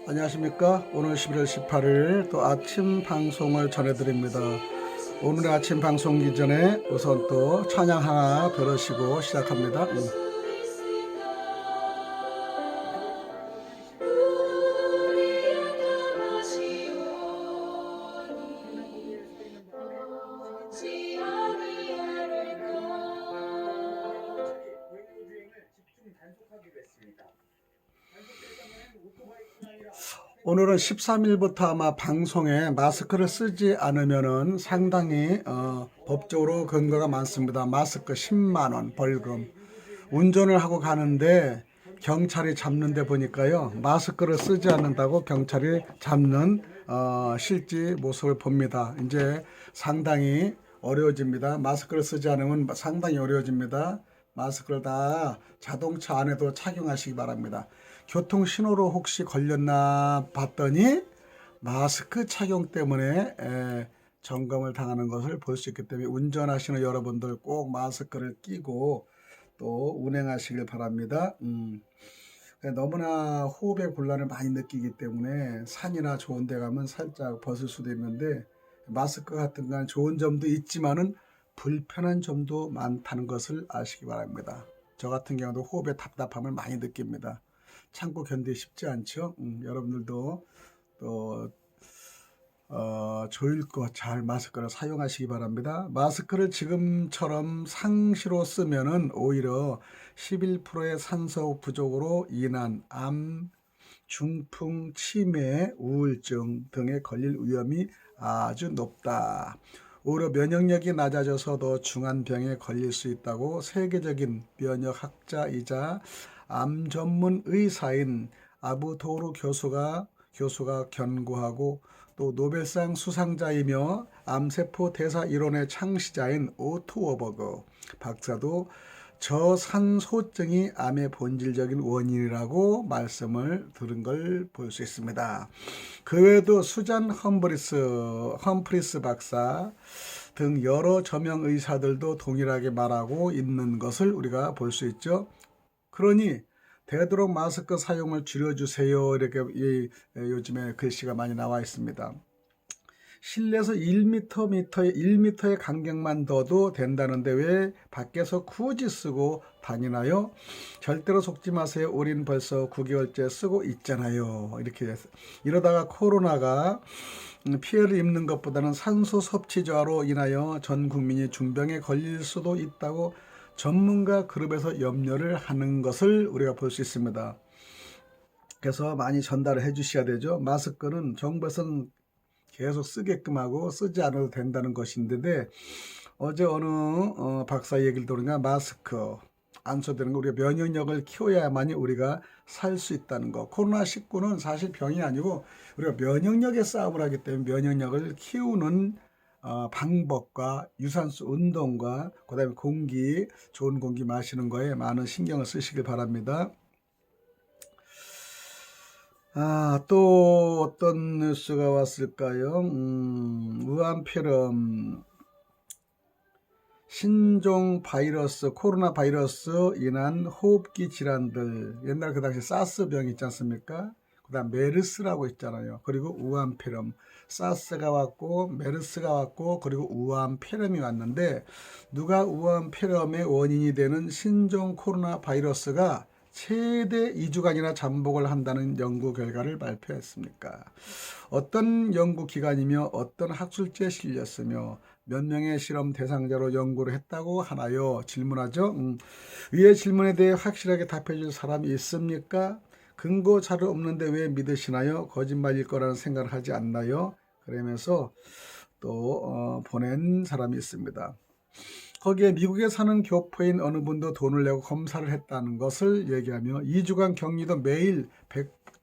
안녕하십니까. 오늘 11월 18일 또 아침 방송을 전해드립니다. 오늘의 아침 방송기 전에 우선 또 찬양 하나 들으시고 시작합니다. 오늘은 13일부터 아마 방송에 마스크를 쓰지 않으면은 상당히 법적으로 근거가 많습니다. 마스크 10만 원 벌금. 운전을 하고 가는데 경찰이 잡는데 보니까요, 마스크를 쓰지 않는다고 경찰이 잡는 실제 모습을 봅니다. 이제 상당히 어려워집니다. 마스크를 쓰지 않으면 상당히 어려워집니다. 마스크를 다 자동차 안에도 착용하시기 바랍니다. 교통 신호로 혹시 걸렸나 봤더니 마스크 착용 때문에 점검을 당하는 것을 볼 수 있기 때문에 운전하시는 여러분들 꼭 마스크를 끼고 또 운행하시길 바랍니다. 너무나 호흡에 곤란을 많이 느끼기 때문에 산이나 좋은 데 가면 살짝 벗을 수도 있는데, 마스크 같은 건 좋은 점도 있지만은 불편한 점도 많다는 것을 아시기 바랍니다. 저 같은 경우도 호흡에 답답함을 많이 느낍니다. 참고 견디기 쉽지 않죠. 여러분들도 또 조일껏 잘 마스크를 사용하시기 바랍니다. 마스크를 지금처럼 상시로 쓰면은 오히려 11%의 산소 부족으로 인한 암, 중풍, 치매, 우울증 등에 걸릴 위험이 아주 높다. 오히려 면역력이 낮아져서 더 중한 병에 걸릴 수 있다고 세계적인 면역학자이자 암 전문 의사인 아부도르 교수가 견고하고, 또 노벨상 수상자이며 암세포 대사 이론의 창시자인 오토 워버그 박사도 저산소증이 암의 본질적인 원인이라고 말씀을 들은 걸 볼 수 있습니다. 그 외에도 수잔 험프리스 박사 등 여러 저명 의사들도 동일하게 말하고 있는 것을 우리가 볼 수 있죠. 그러니 되도록 마스크 사용을 줄여주세요, 이렇게 요즘에 글씨가 많이 나와 있습니다. 실내에서 1m의 간격만 둬도 된다는데 왜 밖에서 굳이 쓰고 다니나요? 절대로 속지 마세요. 우린 벌써 9개월째 쓰고 있잖아요. 이렇게 이러다가 코로나가 피해를 입는 것보다는 산소 섭취 저하로 인하여 전 국민이 중병에 걸릴 수도 있다고 전문가 그룹에서 염려를 하는 것을 우리가 볼 수 있습니다. 그래서 많이 전달을 해 주셔야 되죠. 마스크는 정부에서는 계속 쓰게끔 하고 쓰지 않아도 된다는 것인데, 어제 어느 박사 얘기를 들으니까 마스크 안 써도 되는 거, 우리가 면역력을 키워야만이 우리가 살 수 있다는 거. 코로나19는 사실 병이 아니고 우리가 면역력의 싸움을 하기 때문에 면역력을 키우는 방법과 유산소 운동과 그다음에 공기, 좋은 공기 마시는 거에 많은 신경을 쓰시길 바랍니다. 또 어떤 뉴스가 왔을까요? 우한폐렴, 신종 바이러스, 코로나 바이러스 인한 호흡기 질환들, 옛날 그 당시 사스병 있지 않습니까? 그 다음 메르스라고 있잖아요. 그리고 우한폐렴, 사스가 왔고 메르스가 왔고 그리고 우한폐렴이 왔는데, 누가 우한폐렴의 원인이 되는 신종 코로나 바이러스가 최대 2주간이나 잠복을 한다는 연구 결과를 발표했습니까? 어떤 연구기관이며 어떤 학술지에 실렸으며 몇 명의 실험 대상자로 연구를 했다고 하나요? 질문하죠. 위의 질문에 대해 확실하게 답해 줄 사람이 있습니까? 근거 자료 없는데 왜 믿으시나요? 거짓말일 거라는 생각을 하지 않나요? 그러면서 또 보낸 사람이 있습니다. 거기에 미국에 사는 교포인 어느 분도 돈을 내고 검사를 했다는 것을 얘기하며 2주간 격리도 매일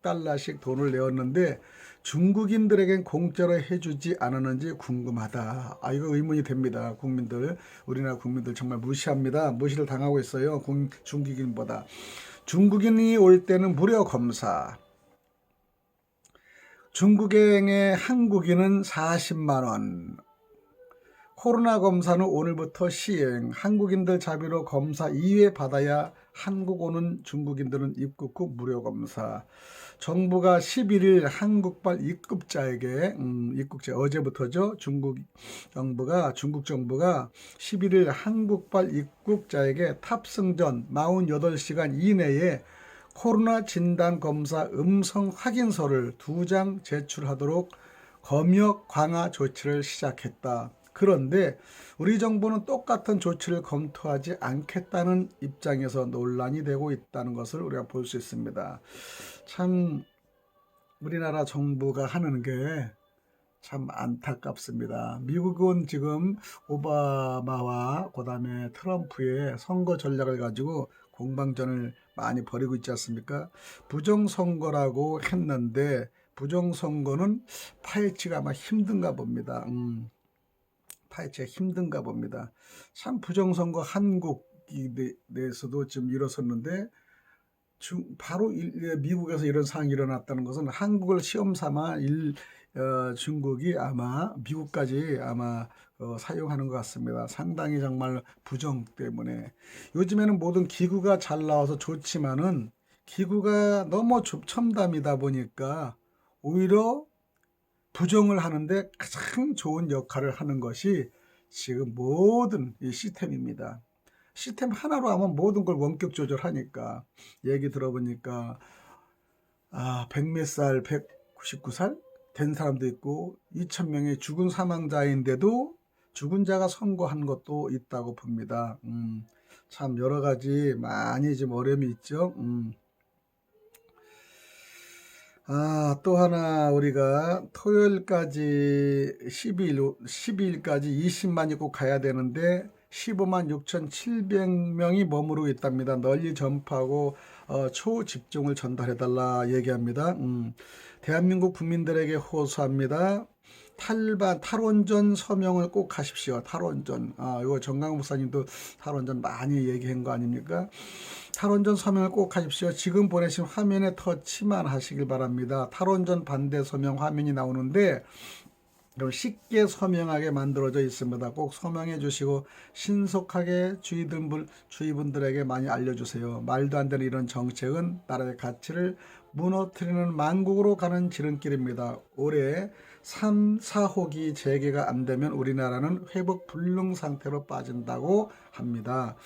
$100씩 돈을 내었는데 중국인들에겐 공짜로 해주지 않았는지 궁금하다. 이거 의문이 됩니다. 국민들, 우리나라 국민들 정말 무시합니다. 무시를 당하고 있어요. 중국인보다. 중국인이 올 때는 무료 검사, 중국행의 한국인은 40만 원, 코로나 검사는 오늘부터 시행, 한국인들 자비로 검사 2회 받아야 한국 오는 중국인들은 입국 후 무료 검사. 정부가 11일 한국발 입국자에게 입국자 어제부터죠. 중국 정부가 11일 한국발 입국자에게 탑승 전 48시간 이내에 코로나 진단 검사 음성 확인서를 2장 제출하도록 검역 강화 조치를 시작했다. 그런데 우리 정부는 똑같은 조치를 검토하지 않겠다는 입장에서 논란이 되고 있다는 것을 우리가 볼 수 있습니다. 참 우리나라 정부가 하는 게 참 안타깝습니다. 미국은 지금 오바마와 그다음에 트럼프의 선거 전략을 가지고 공방전을 많이 벌이고 있지 않습니까? 부정선거라고 했는데 부정선거는 파헤치가 아마 힘든가 봅니다. 파헤치가 힘든가 봅니다. 참 부정선거 한국에 대해서도 지금 일어섰는데 바로 미국에서 이런 상황이 일어났다는 것은 한국을 시험 삼아 중국이 아마 미국까지 아마 사용하는 것 같습니다. 상당히 정말 부정 때문에 요즘에는 모든 기구가 잘 나와서 좋지만은 기구가 너무 첨단이다 보니까 오히려 부정을 하는데 가장 좋은 역할을 하는 것이 지금 모든 이 시스템입니다. 시스템 하나로 하면 모든 걸 원격 조절하니까 얘기 들어보니까 100몇 살, 199살 된 사람도 있고 2,000명의 죽은 사망자인데도 죽은 자가 선고한 것도 있다고 봅니다. 참 여러 가지 많이 좀 어려움이 있죠. 또 하나 우리가 토요일까지 12일까지 20만이 꼭 가야 되는데 15만 6,700명이 머무르고 있답니다. 널리 전파하고 초집중을 전달해달라 얘기합니다. 대한민국 국민들에게 호소합니다. 탈원전 서명을 꼭 하십시오. 탈원전. 이거 정강 목사님도 탈원전 많이 얘기한 거 아닙니까? 탈원전 서명을 꼭 하십시오. 지금 보내신 화면에 터치만 하시길 바랍니다. 탈원전 반대 서명 화면이 나오는데 쉽게 서명하게 만들어져 있습니다. 꼭 서명해 주시고 신속하게 주위분들에게 많이 알려주세요. 말도 안 되는 이런 정책은 나라의 가치를 무너뜨리는 만국으로 가는 지름길입니다. 올해 3, 4호기 재개가 안 되면 우리나라는 회복 불능 상태로 빠진다고 합니다.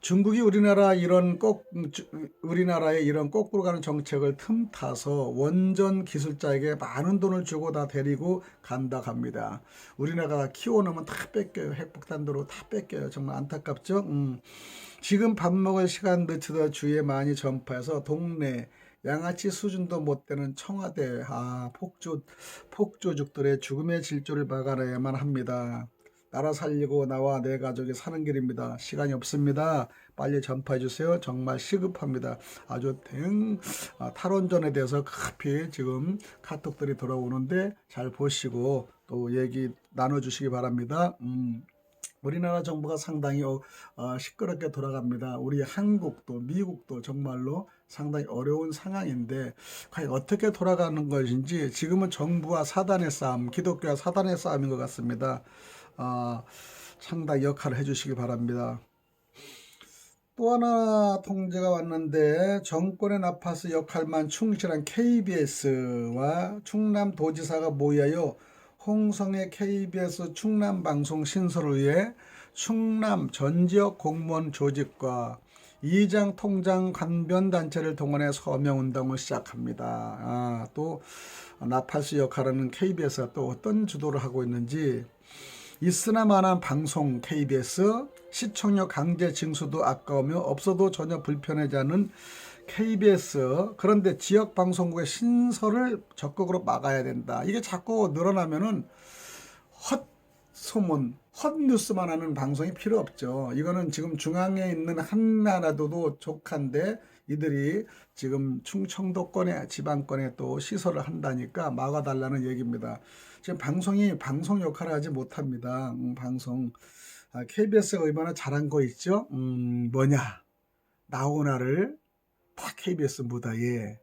중국이 우리나라의 이런 거꾸로 가는 정책을 틈타서 원전 기술자에게 많은 돈을 주고 다 데리고 간다 합니다. 우리나라가 키워놓으면 다 뺏겨요. 핵폭탄도로 다 뺏겨요. 정말 안타깝죠? 지금 밥 먹을 시간 늦추다 주위에 많이 전파해서 동네 양아치 수준도 못 되는 청와대 폭조족들의 죽음의 질주를 막아내야만 합니다. 나라 살리고 나와 내 가족이 사는 길입니다. 시간이 없습니다. 빨리 전파해 주세요. 정말 시급합니다. 아주 탈원전에 대해서 급히 지금 카톡들이 돌아오는데 잘 보시고 또 얘기 나눠주시기 바랍니다. 우리나라 정부가 상당히 시끄럽게 돌아갑니다. 우리 한국도 미국도 정말로 상당히 어려운 상황인데 과연 어떻게 돌아가는 것인지 지금은 정부와 사단의 싸움, 기독교와 사단의 싸움인 것 같습니다. 상당히 역할을 해주시기 바랍니다. 또 하나 통제가 왔는데 정권의 나파스 역할만 충실한 KBS와 충남도지사가 모여요. 홍성의 KBS 충남방송 신설을 위해 충남 전지역 공무원 조직과 이장 통장 관변단체를 동원해 서명운동을 시작합니다. 또 나팔수 역할하는 KBS가 또 어떤 주도를 하고 있는지 있으나마나 방송 KBS 시청료 강제 징수도 아까우며 없어도 전혀 불편하지 않은 KBS 그런데 지역방송국의 신설을 적극으로 막아야 된다. 이게 자꾸 늘어나면은 헛소문, 헛뉴스만 하는 방송이 필요 없죠. 이거는 지금 중앙에 있는 한나라도도 족한데 이들이 지금 충청도권에 지방권에 또 시설을 한다니까 막아달라는 얘기입니다. 지금 방송이 방송 역할을 하지 못합니다. 방송 KBS가 얼마나 잘한 거 있죠? 뭐냐 나훈아를 다 KBS 무대에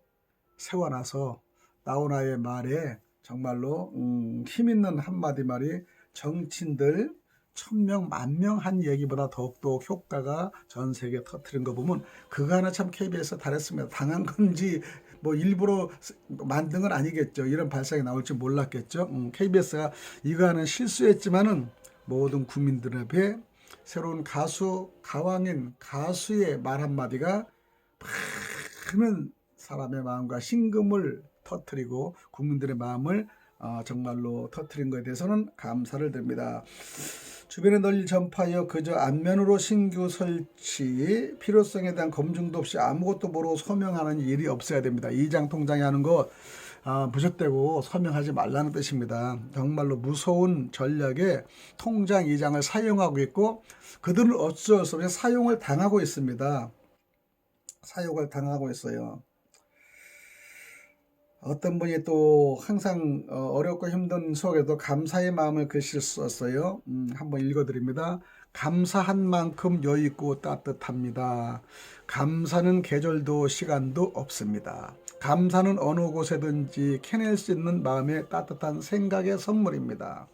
세워놔서 나훈아의 말에 정말로 힘있는 한마디 말이 정치인들 1,000명, 10,000명 한 얘기보다 더욱더 효과가 전 세계에 터뜨린 거 보면 그거 하나 참 KBS 잘했습니다. 당한 건지 뭐 일부러 만든 건 아니겠죠. 이런 발상이 나올 줄 몰랐겠죠. KBS가 이거 하는 실수했지만은 모든 국민들 앞에 새로운 가수 가왕인 가수의 말 한마디가 많은 사람의 마음과 심금을 터뜨리고 국민들의 마음을 정말로 터뜨린 것에 대해서는 감사를 드립니다. 주변에 널리 전파하여 그저 안면으로 신규 설치, 필요성에 대한 검증도 없이 아무것도 모르고 서명하는 일이 없어야 됩니다. 이장 통장이 하는 거 무턱대고 서명하지 말라는 뜻입니다. 정말로 무서운 전략에 통장 이장을 사용하고 있고 그들은 어쩔 수 없이 사용을 당하고 있습니다. 사용을 당하고 있어요. 어떤 분이 또 항상 어렵고 힘든 속에도 감사의 마음을 글씨 썼어요. 한번 읽어드립니다. 감사한 만큼 여유있고 따뜻합니다. 감사는 계절도 시간도 없습니다. 감사는 어느 곳에든지 캐낼 수 있는 마음의 따뜻한 생각의 선물입니다.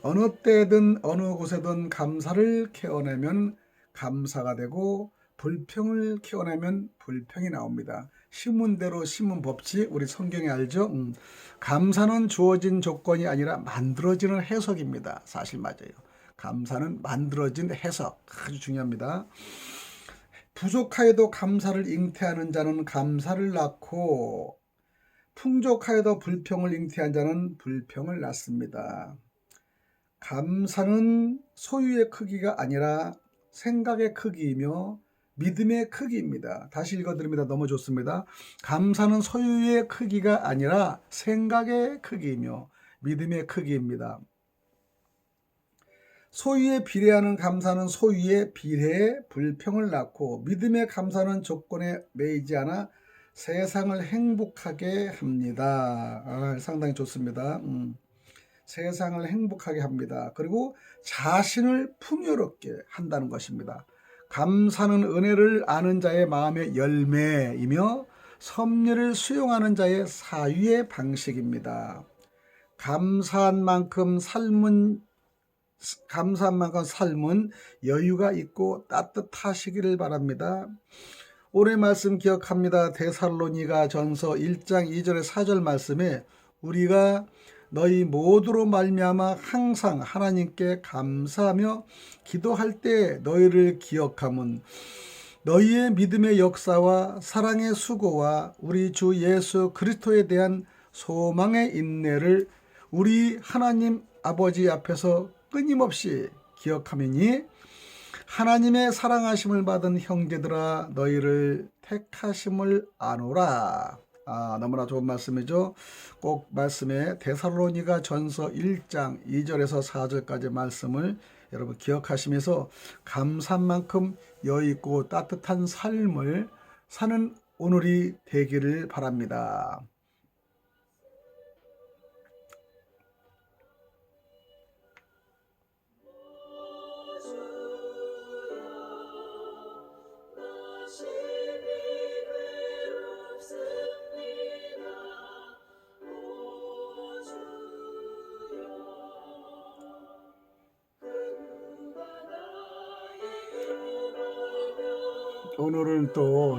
어느 때든 어느 곳에든 감사를 캐어내면 감사가 되고 불평을 캐어내면 불평이 나옵니다. 심은 대로 심은 법칙 우리 성경에 알죠? 감사는 주어진 조건이 아니라 만들어지는 해석입니다. 사실 맞아요. 감사는 만들어진 해석 아주 중요합니다. 부족하여도 감사를 잉태하는 자는 감사를 낳고 풍족하여도 불평을 잉태한 자는 불평을 낳습니다. 감사는 소유의 크기가 아니라 생각의 크기이며 믿음의 크기입니다. 다시 읽어드립니다. 너무 좋습니다. 감사는 소유의 크기가 아니라 생각의 크기이며 믿음의 크기입니다. 소유에 비례하는 감사는 소유에 비례해 불평을 낳고 믿음의 감사는 조건에 매이지 않아 세상을 행복하게 합니다. 상당히 좋습니다. 세상을 행복하게 합니다. 그리고 자신을 풍요롭게 한다는 것입니다. 감사는 은혜를 아는 자의 마음의 열매이며 섭리를 수용하는 자의 사유의 방식입니다. 감사한 만큼 삶은 여유가 있고 따뜻하시기를 바랍니다. 오늘 말씀 기억합니다. 데살로니가 전서 1장 2절의 4절 말씀에 우리가 너희 모두로 말미암아 항상 하나님께 감사하며 기도할 때 너희를 기억함은 너희의 믿음의 역사와 사랑의 수고와 우리 주 예수 그리스도에 대한 소망의 인내를 우리 하나님 아버지 앞에서 끊임없이 기억하매니 하나님의 사랑하심을 받은 형제들아 너희를 택하심을 아노라. 너무나 좋은 말씀이죠. 꼭 말씀에 데살로니가 전서 1장 2절에서 4절까지 말씀을 여러분 기억하시면서 감사한 만큼 여유있고 따뜻한 삶을 사는 오늘이 되기를 바랍니다. 오늘은 또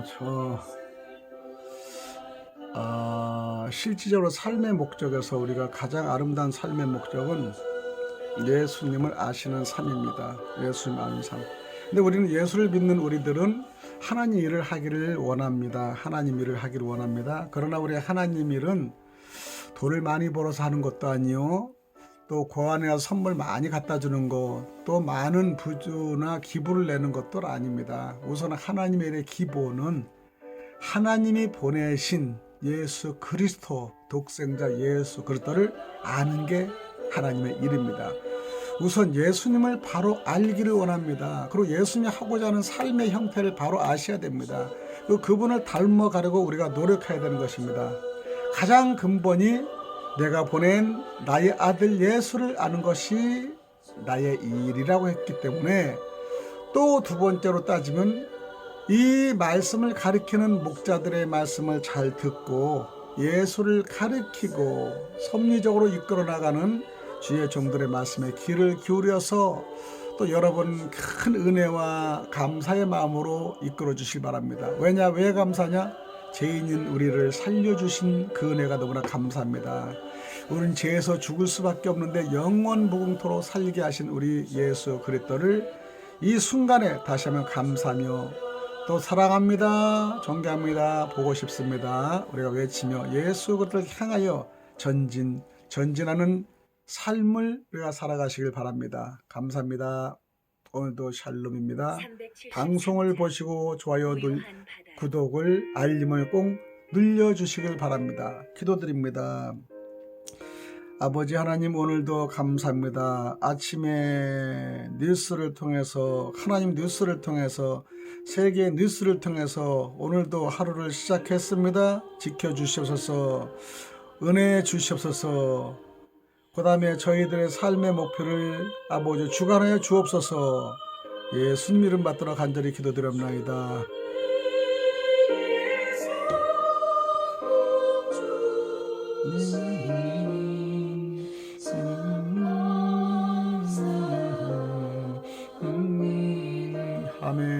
실질적으로 삶의 목적에서 우리가 가장 아름다운 삶의 목적은 예수님을 아시는 삶입니다. 예수님 아는 삶. 근데 우리는 예수를 믿는 우리들은 하나님 일을 하기를 원합니다. 하나님 일을 하기를 원합니다. 그러나 우리 하나님 일은 돈을 많이 벌어서 하는 것도 아니요. 또 고안에 가서 선물 많이 갖다 주는 것, 또 많은 부주나 기부를 내는 것도 아닙니다. 우선 하나님의 일의 기본은 하나님이 보내신 예수 그리스도, 독생자 예수 그리스도를 아는 게 하나님의 일입니다. 우선 예수님을 바로 알기를 원합니다. 그리고 예수님이 하고자 하는 삶의 형태를 바로 아셔야 됩니다. 그분을 닮아가려고 우리가 노력해야 되는 것입니다. 가장 근본이 내가 보낸 나의 아들 예수를 아는 것이 나의 일이라고 했기 때문에 또 두 번째로 따지면 이 말씀을 가리키는 목자들의 말씀을 잘 듣고 예수를 가리키고 섭리적으로 이끌어 나가는 주의 종들의 말씀에 귀를 기울여서 또 여러분 큰 은혜와 감사의 마음으로 이끌어 주시기 바랍니다. 왜 감사냐? 죄인인 우리를 살려주신 그 은혜가 너무나 감사합니다. 우리는 죄에서 죽을 수밖에 없는데 영원 무궁토록 살게 하신 우리 예수 그리스도를 이 순간에 다시 한번 감사하며 또 사랑합니다, 존경합니다, 보고 싶습니다 우리가 외치며 예수 그리스도를 향하여 전진하는 삶을 우리가 살아가시길 바랍니다. 감사합니다. 오늘도 샬롬입니다. 방송을 보시고 좋아요, 구독을, 알림을 꼭 눌러주시길 바랍니다. 기도드립니다. 아버지 하나님, 오늘도 감사합니다. 아침에 뉴스를 통해서, 하나님 뉴스를 통해서, 세계 뉴스를 통해서 오늘도 하루를 시작했습니다. 지켜주시옵소서, 은혜 주시옵소서. 그 다음에 저희들의 삶의 목표를 아버지 주관하여 주옵소서. 예수님 이름 받들어 간절히 기도드립나이다. 아멘.